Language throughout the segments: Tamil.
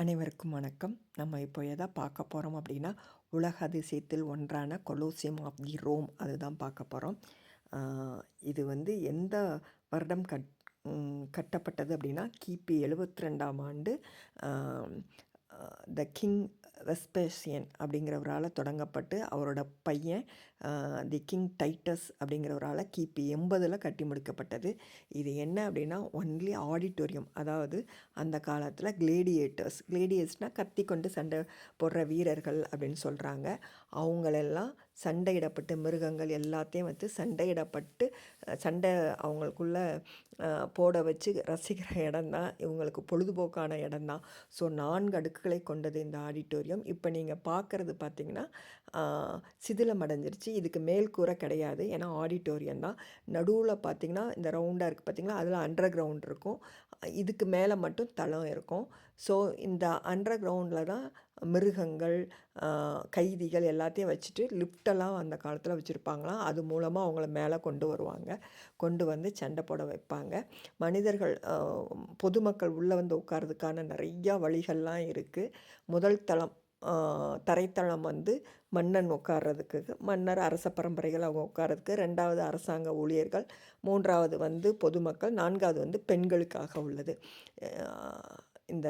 அனைவருக்கும் வணக்கம். நம்ம இப்போ எதை பார்க்க போகிறோம் அப்படின்னா, உலக அதிசயத்தில் ஒன்றான கொலோசியம் ஆஃப் தி ரோம் அதுதான் பார்க்க போகிறோம். இது வந்து எந்த வருடம் கட்டப்பட்டது அப்படின்னா, கிபி 72ஆம் ஆண்டு த கிங் வெஸ்பேசியன் அப்படிங்கிறவரால் தொடங்கப்பட்டு அவரோட பையன் தி கிங் டைட்டஸ் அப்படிங்கிறவரால் கிபி 80 கட்டி முடிக்கப்பட்டது. இது என்ன அப்படின்னா ஒன்லி ஆடிட்டோரியம், அதாவது அந்த காலத்தில் கிளேடியேட்ஸ்னால் கத்தி கொண்டு சண்டை போடுற வீரர்கள் அப்படின்னு சொல்கிறாங்க. அவங்களெல்லாம் சண்டையிடப்பட்டு மிருகங்கள் எல்லாத்தையும் வந்து சண்டையிடப்பட்டு சண்டை அவங்களுக்குள்ள போட வச்சு ரசிக்கிற இடம்தான், இவங்களுக்கு பொழுதுபோக்கான இடம்தான். ஸோ 4 அடுக்குகளை கொண்டது இந்த ஆடிட்டோரியம். இப்போ நீங்கள் பார்க்குறது பார்த்திங்கன்னா சிதிலம் அடைஞ்சிருச்சு. இதுக்கு மேல் கூரை கிடையாது, ஏன்னா ஆடிட்டோரியம் தான். நடுவில் பார்த்திங்கன்னா இந்த ரவுண்டாக இருக்குது பார்த்திங்களா, அதில் அண்டர் கிரவுண்ட் இருக்கும். இதுக்கு மேலே மட்டும் தளம் இருக்கும். ஸோ இந்த அண்டர் கிரவுண்டில் தான் மிருகங்கள், கைதிகள் எல்லாத்தையும் வச்சுட்டு லிஃப்டெல்லாம் அந்த காலத்தில் வச்சுருப்பாங்களாம். அது மூலமாக அவங்கள மேலே கொண்டு வருவாங்க, கொண்டு வந்து சண்டை போட வைப்பாங்க. மனிதர்கள், பொதுமக்கள் உள்ளே வந்து உட்கார்றதுக்கான நிறையா வழிகள்லாம் இருக்குது. முதல் தளம் தரைத்தளம் வந்து மன்னன் உட்கார்றதுக்கு, மன்னர் அரச பரம்பரைகள் அவங்க உட்கார்றதுக்கு. 2வது அரசாங்க ஊழியர்கள், 3வது வந்து பொதுமக்கள், 4வது வந்து பெண்களுக்காக உள்ளது. இந்த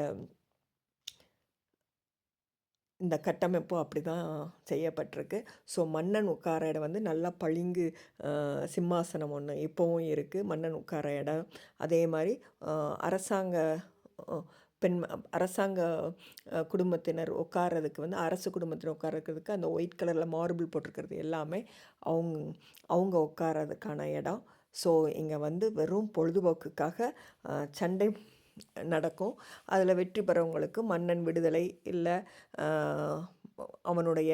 இந்த கட்டமைப்பு அப்படி தான் செய்யப்பட்டிருக்கு. ஸோ மன்னன் உட்கார இடம் வந்து நல்லா பளிங்கு சிம்மாசனம் ஒன்று இப்போவும் இருக்குது, மன்னன் உட்கார இடம். அதே மாதிரி அரசாங்க அரசாங்க குடும்பத்தினர் உட்கார்றதுக்கு வந்து, அரசு குடும்பத்தினர் உட்கார்றதுக்கு அந்த ஒயிட் கலரில் மார்பிள் போட்டிருக்கிறது எல்லாமே அவங்க உட்கார்றதுக்கான இடம். ஸோ இங்கே வந்து வெறும் பொழுதுபோக்குக்காக சண்டை நடக்கும். அதில் வெற்றி பெறவங்களுக்கு மன்னன் விடுதலை இல்லை அவனுடைய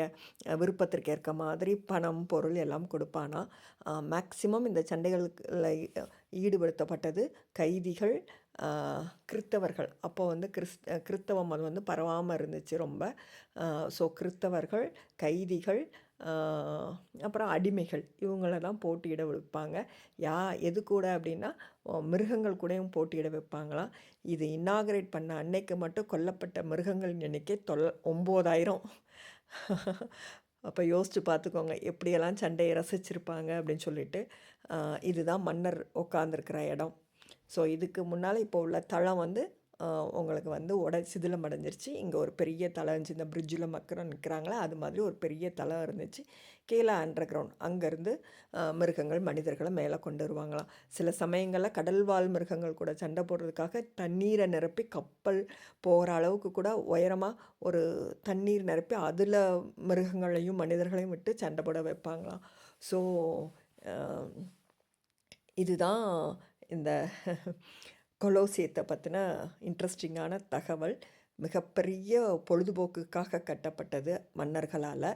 விருப்பத்திற்கு ஏற்க மாதிரி பணம் பொருள் எல்லாம் கொடுப்பானா. மேக்சிமம் இந்த சண்டைகளில் ஈடுபடுத்தப்பட்டது கைதிகள், கிறித்தவர்கள். அப்போ வந்து கிறித்தவ மதம் வந்து பரவாமல் இருந்துச்சு ரொம்ப. ஸோ கிறித்தவர்கள், கைதிகள், அப்புறம் அடிமைகள், இவங்கள தான் போட்டியிட வைப்பாங்க. எது கூட அப்படின்னா மிருகங்கள் கூடயும் போட்டியிட வைப்பாங்களாம். இது இன்னாகரேட் பண்ண அன்னைக்கு மட்டும் கொல்லப்பட்ட மிருகங்களின் எண்ணிக்கை 9000. அப்போ யோசித்து பார்த்துக்கோங்க எப்படியெல்லாம் சண்டையை ரசிச்சிருப்பாங்க அப்படின்னு சொல்லிட்டு. இதுதான் மன்னர் உட்காந்துருக்கிற இடம். ஸோ இதுக்கு முன்னால் இப்போ உள்ள தளம் வந்து உங்களுக்கு வந்து சிதிலம் அடைஞ்சிருச்சு. இங்கே ஒரு பெரிய தளம் இருந்துச்சு, இந்த பிரிட்ஜில் மக்கள் நிற்கிறாங்களா அது மாதிரி ஒரு பெரிய தளம் இருந்துச்சு. கீழே அண்டர் கிரவுண்ட், அங்கேருந்து மிருகங்கள் மனிதர்களை மேலே கொண்டு வருவாங்களாம். சில சமயங்களில் கடல்வாழ் மிருகங்கள் கூட சண்டை போடுறதுக்காக தண்ணீரை நிரப்பி கப்பல் போகிற அளவுக்கு கூட உயரமாக ஒரு தண்ணீர் நிரப்பி அதில் மிருகங்களையும் மனிதர்களையும் விட்டு சண்டை போட வைப்பாங்களாம். ஸோ இதுதான் இந்த கொலோசியத்தை பற்றின இன்ட்ரெஸ்டிங்கான தகவல். மிகப்பெரிய பொழுதுபோக்குக்காக கட்டப்பட்டது மன்னர்களால்.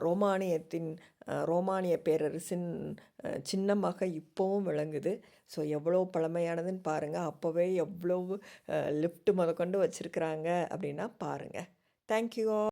ரோமானிய பேரரசின் சின்னமாக இப்போவும் விளங்குது. ஸோ எவ்வளோ பழமையானதுன்னு பாருங்கள். அப்போவே எவ்வளோ லிஃப்ட் முதற்கொண்டு வச்சுருக்குறாங்க அப்படின்னா பாருங்கள். தேங்க்யூ.